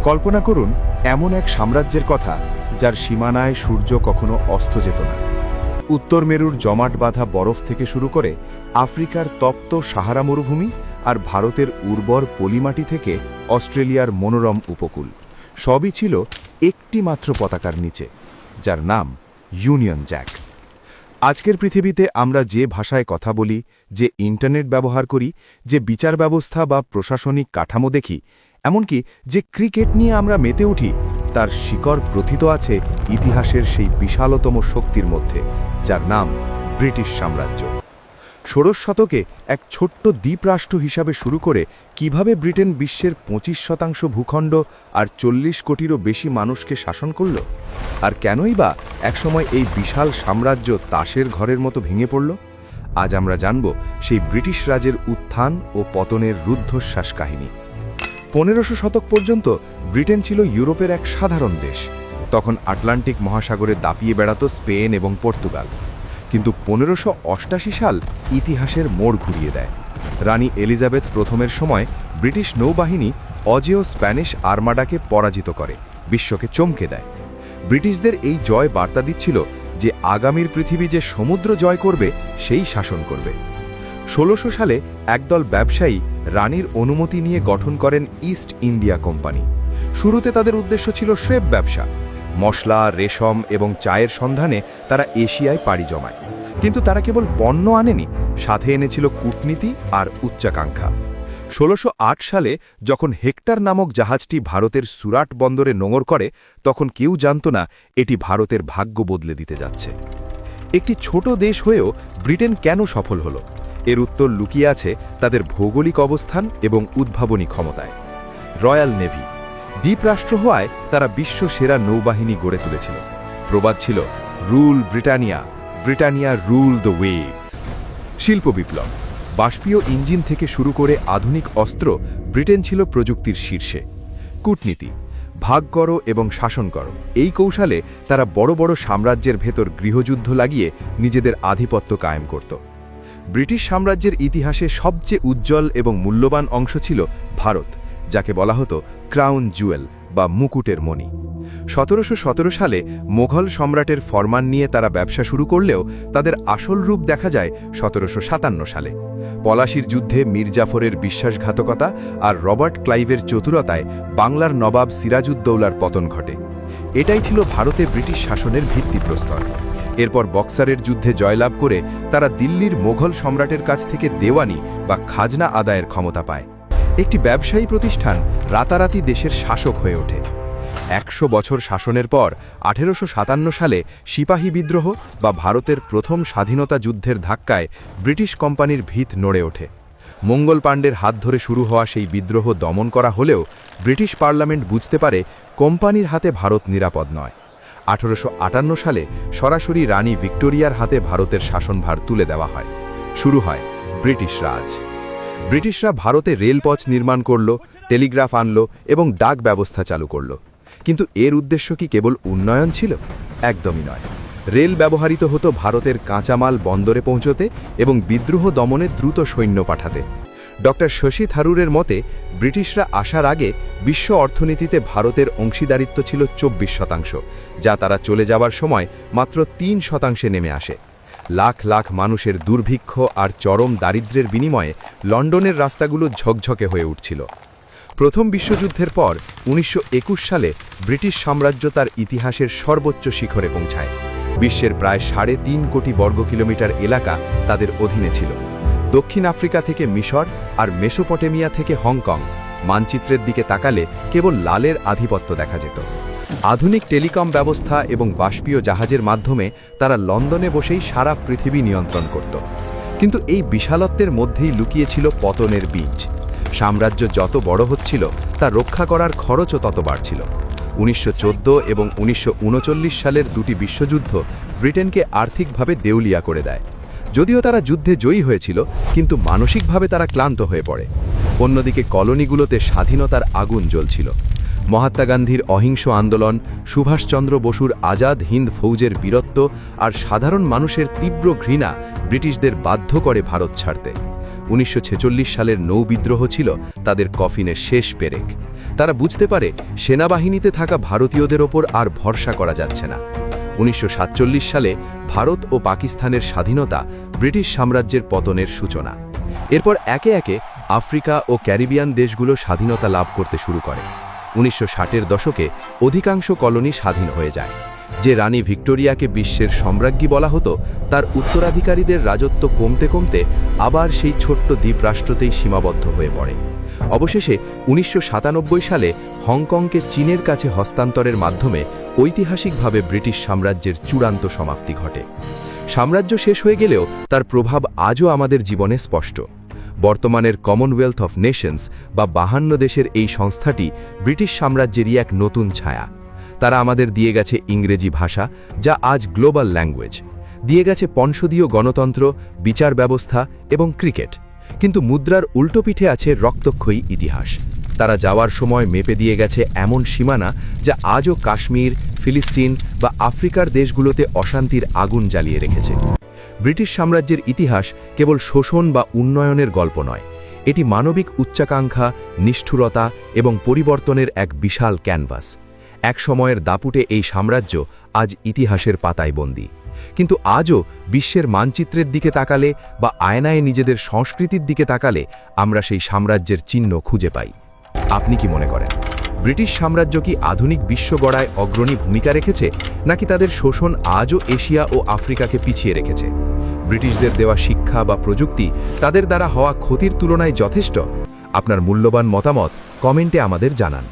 কল্পনা করুন এমন এক সাম্রাজ্যের কথা যার সীমানায় সূর্য কখনো অস্ত যেত না। উত্তর মেরুর জমাট বাঁধা বরফ থেকে শুরু করে আফ্রিকার তপ্ত সাহারা মরুভূমি আর ভারতের উর্বর পলিমাটি থেকে অস্ট্রেলিয়ার মনোরম উপকূল, সবই ছিল একটি মাত্র পতাকার নিচে, যার নাম ইউনিয়ন জ্যাক। আজকের পৃথিবীতে আমরা যে ভাষায় কথা বলি, যে ইন্টারনেট ব্যবহার করি, যে বিচার ব্যবস্থা বা প্রশাসনিক কাঠামো দেখি, এমনকি যে ক্রিকেট নিয়ে আমরা মেতে উঠি, তার শিকড় প্রথিত আছে ইতিহাসের সেই বিশালতম শক্তির মধ্যে, যার নাম ব্রিটিশ সাম্রাজ্য। ১৬শ শতকে এক ছোট্ট দ্বীপরাষ্ট্র হিসাবে শুরু করে কিভাবে ব্রিটেন বিশ্বের ২৫% ভূখণ্ড আর ৪০ কোটিরও বেশি মানুষকে শাসন করল, আর কেনই বা একসময় এই বিশাল সাম্রাজ্য তাসের ঘরের মতো ভেঙে পড়ল, আজ আমরা জানব সেই ব্রিটিশ রাজের উত্থান ও পতনের রুদ্ধশ্বাস কাহিনী। ১৫শ শতক পর্যন্ত ব্রিটেন ছিল ইউরোপের এক সাধারণ দেশ। তখন আটলান্টিক মহাসাগরে দাপিয়ে বেড়াত স্পেন এবং পর্তুগাল। কিন্তু ১৫৮৮ সাল ইতিহাসের মোড় ঘুরিয়ে দেয়। রানী এলিজাবেথ প্রথমের সময় ব্রিটিশ নৌবাহিনী অজেয় স্প্যানিশ আর্মাডাকে পরাজিত করে বিশ্বকে চমকে দেয়। ব্রিটিশদের এই জয় বার্তা দিচ্ছিল যে আগামীর পৃথিবী যে সমুদ্র জয় করবে সেই শাসন করবে। ১৬০০ সালে একদল ব্যবসায়ী রানীর অনুমতি নিয়ে গঠন করেন ইস্ট ইন্ডিয়া কোম্পানি। শুরুতে তাদের উদ্দেশ্য ছিল শ্রেব ব্যবসা। মশলা, রেশম এবং চায়ের সন্ধানে তারা এশিয়ায় পাড়ি জমায়। কিন্তু তারা কেবল পণ্য আনেনি, সাথে এনেছিল কূটনীতি আর উচ্চাকাঙ্ক্ষা। ১৬০৮ সালে যখন হেক্টর নামক জাহাজটি ভারতের সুরাট বন্দরে নোঙর করে, তখন কেউ জানত না এটি ভারতের ভাগ্য বদলে দিতে যাচ্ছে। একটি ছোট দেশ হয়েও ব্রিটেন কেন সফল হলো? এর উত্তর লুকিয়ে আছে তাদের ভৌগোলিক অবস্থান এবং উদ্ভাবনী ক্ষমতায়। রয়্যাল নেভি দ্বীপরাষ্ট্র হওয়ায় তারা বিশ্ব সেরা নৌবাহিনী গড়ে তুলেছিল। প্রবাদ ছিল, rule Britannia, Britannia rule the waves. শিল্প বিপ্লব, বাষ্পীয় ইঞ্জিন থেকে শুরু করে আধুনিক অস্ত্র, ব্রিটেন ছিল প্রযুক্তির শীর্ষে। কূটনীতি, ভাগ করো এবং শাসন করো, এই কৌশলে তারা বড় বড় সাম্রাজ্যের ভেতর গৃহযুদ্ধ লাগিয়ে নিজেদের আধিপত্য কায়েম করত। ব্রিটিশ সাম্রাজ্যের ইতিহাসে সবচেয়ে উজ্জ্বল এবং মূল্যবান অংশ ছিল ভারত, যাকে বলা হতো ক্রাউন জুয়েল বা মুকুটের মণি। ১৭১৭ সালে মোঘল সম্রাটের ফরমান নিয়ে তারা ব্যবসা শুরু করলেও তাদের আসল রূপ দেখা যায় ১৭৫৭ সালে। পলাশির যুদ্ধে মীর জাফরের বিশ্বাসঘাতকতা আর রবার্ট ক্লাইভের চতুরতায় বাংলার নবাব সিরাজউদ্দৌলার পতন ঘটে। এটাই ছিল ভারতে ব্রিটিশ শাসনের ভিত্তিপ্রস্তর। এরপর বক্সারের যুদ্ধে জয়লাভ করে তারা দিল্লির মোঘল সম্রাটের কাছ থেকে দেওয়ানি বা খাজনা আদায়ের ক্ষমতা পায়। একটি ব্যবসায়ী প্রতিষ্ঠান রাতারাতি দেশের শাসক হয়ে ওঠে। ১০০ বছর শাসনের পর ১৮৫৭ সালে সিপাহী বিদ্রোহ বা ভারতের প্রথম স্বাধীনতা যুদ্ধের ধাক্কায় ব্রিটিশ কোম্পানির ভিত নড়ে ওঠে। মঙ্গল পাণ্ডের হাত ধরে শুরু হওয়া সেই বিদ্রোহ দমন করা হলেও ব্রিটিশ পার্লামেন্ট বুঝতে পারে কোম্পানির হাতে ভারত নিরাপদ নয়। ১৮৫৮ সালে সরাসরি রানী ভিক্টোরিয়ার হাতে ভারতের শাসনভার তুলে দেওয়া হয়। শুরু হয় ব্রিটিশ রাজ। ব্রিটিশরা ভারতে রেলপথ নির্মাণ করল, টেলিগ্রাফ আনল এবং ডাক ব্যবস্থা চালু করল। কিন্তু এর উদ্দেশ্য কি কেবল উন্নয়ন ছিল? একদমই নয়। রেল ব্যবহৃত হতো ভারতের কাঁচামাল বন্দরে পৌঁছতে এবং বিদ্রোহ দমনে দ্রুত সৈন্য পাঠাতে। ডক্টর শশী থারুরের মতে, ব্রিটিশরা আসার আগে বিশ্ব অর্থনীতিতে ভারতের অংশীদারিত্ব ছিল ২৪%, যা তারা চলে যাবার সময় মাত্র ৩% নেমে আসে। লাখ লাখ মানুষের দুর্ভিক্ষ আর চরম দারিদ্র্যের বিনিময়ে লন্ডনের রাস্তাগুলো ঝকঝকে হয়ে উঠছিল। প্রথম বিশ্বযুদ্ধের পর ১৯২১ সালে ব্রিটিশ সাম্রাজ্য তার ইতিহাসের সর্বোচ্চ শিখরে পৌঁছায়। বিশ্বের প্রায় ৩.৫ কোটি বর্গ কিলোমিটার এলাকা তাদের অধীনে ছিল। দক্ষিণ আফ্রিকা থেকে মিশর আর মেসোপটেমিয়া থেকে হংকং, মানচিত্রের দিকে তাকালে কেবল লালের আধিপত্য দেখা যেত। আধুনিক টেলিকম ব্যবস্থা এবং বাষ্পীয় জাহাজের মাধ্যমে তারা লন্ডনে বসেই সারা পৃথিবী নিয়ন্ত্রণ করত। কিন্তু এই বিশালত্বের মধ্যেই লুকিয়েছিল পতনের বীজ। সাম্রাজ্য যত বড় হচ্ছিল, তা রক্ষা করার খরচও তত বাড়ছিল। ১৯১৪ এবং ১৯৩৯ সালের দুটি বিশ্বযুদ্ধ ব্রিটেনকে আর্থিকভাবে দেউলিয়া করে দেয়। যদিও তারা যুদ্ধে জয়ী হয়েছিল, কিন্তু মানসিকভাবে তারা ক্লান্ত হয়ে পড়ে। অন্যদিকে কলোনিগুলোতে স্বাধীনতার আগুন জ্বলছিল। মহাত্মা গান্ধীর অহিংস আন্দোলন, সুভাষচন্দ্র বসুর আজাদ হিন্দ ফৌজের বীরত্ব আর সাধারণ মানুষের তীব্র ঘৃণা ব্রিটিশদের বাধ্য করে ভারত ছাড়তে। 1946 সালের নৌবিদ্রোহ ছিল তাদের কফিনের শেষ পেরেক। তারা বুঝতে পারে সেনাবাহিনীতে থাকা ভারতীয়দের ওপর আর ভরসা করা যাচ্ছে না। 1947 সালে ভারত ও পাকিস্তানের স্বাধীনতা ব্রিটিশ সাম্রাজ্যের পতনের সূচনা। এরপর একে একে আফ্রিকা ও ক্যারিবিয়ান দেশগুলো স্বাধীনতা লাভ করতে শুরু করে। 1960-এর দশকে অধিকাংশ কলোনি স্বাধীন হয়ে যায়। যে রানী ভিক্টোরিয়াকে বিশ্বের সম্রাজ্ঞী বলা হতো, তার উত্তরাধিকারীদের রাজত্ব কমতে কমতে আবার সেই ছোট্ট দ্বীপরাষ্ট্রতেই সীমাবদ্ধ হয়ে পড়ে। অবশেষে 1997 সালে হংকংকে চীনের কাছে হস্তান্তরের মাধ্যমে ঐতিহাসিকভাবে ব্রিটিশ সাম্রাজ্যের চূড়ান্ত সমাপ্তি ঘটে। সাম্রাজ্য শেষ হয়ে গেলেও তার প্রভাব আজও আমাদের জীবনে স্পষ্ট। বর্তমানের কমনওয়েলথ অফ নেশনস বা 52 দেশের এই সংস্থাটি ব্রিটিশ সাম্রাজ্যেরই এক নতুন ছায়া। তারা আমাদের দিয়ে গেছে ইংরেজি ভাষা, যা আজ গ্লোবাল ল্যাঙ্গুয়েজ, দিয়ে গেছে পঞ্চদীয় গণতন্ত্র, বিচার ব্যবস্থা এবং ক্রিকেট। কিন্তু মুদ্রার উল্টো পিঠে আছে রক্তক্ষয়ী ইতিহাস। তারা যাওয়ার সময় মেপে দিয়ে গেছে এমন সীমানা যা আজও কাশ্মীর, ফিলিস্তিন বা আফ্রিকার দেশগুলোতে অশান্তির আগুন জ্বালিয়ে রেখেছে। ব্রিটিশ সাম্রাজ্যের ইতিহাস কেবল শোষণ বা উন্নয়নের গল্প নয়, এটি মানবিক উচ্চাকাঙ্ক্ষা, নিষ্ঠুরতা এবং পরিবর্তনের এক বিশাল ক্যানভাস। এক সময়ের দাপুটে এই সাম্রাজ্য আজ ইতিহাসের পাতায় বন্দী। কিন্তু আজও বিশ্বের মানচিত্রের দিকে তাকালে বা আয়নায় নিজেদের সংস্কৃতির দিকে তাকালে আমরা সেই সাম্রাজ্যের চিহ্ন খুঁজে পাই। আপনি কি মনে করেন, ব্রিটিশ সাম্রাজ্য কি আধুনিক বিশ্ব গড়ায় অগ্রণী ভূমিকা রেখেছে, নাকি তাদের শোষণ আজও এশিয়া ও আফ্রিকাকে পিছিয়ে রেখেছে? ব্রিটিশদের দেওয়া শিক্ষা বা প্রযুক্তি তাদের দ্বারা হওয়া ক্ষতির তুলনায় যথেষ্ট? আপনার মূল্যবান মতামত কমেন্টে আমাদের জানান।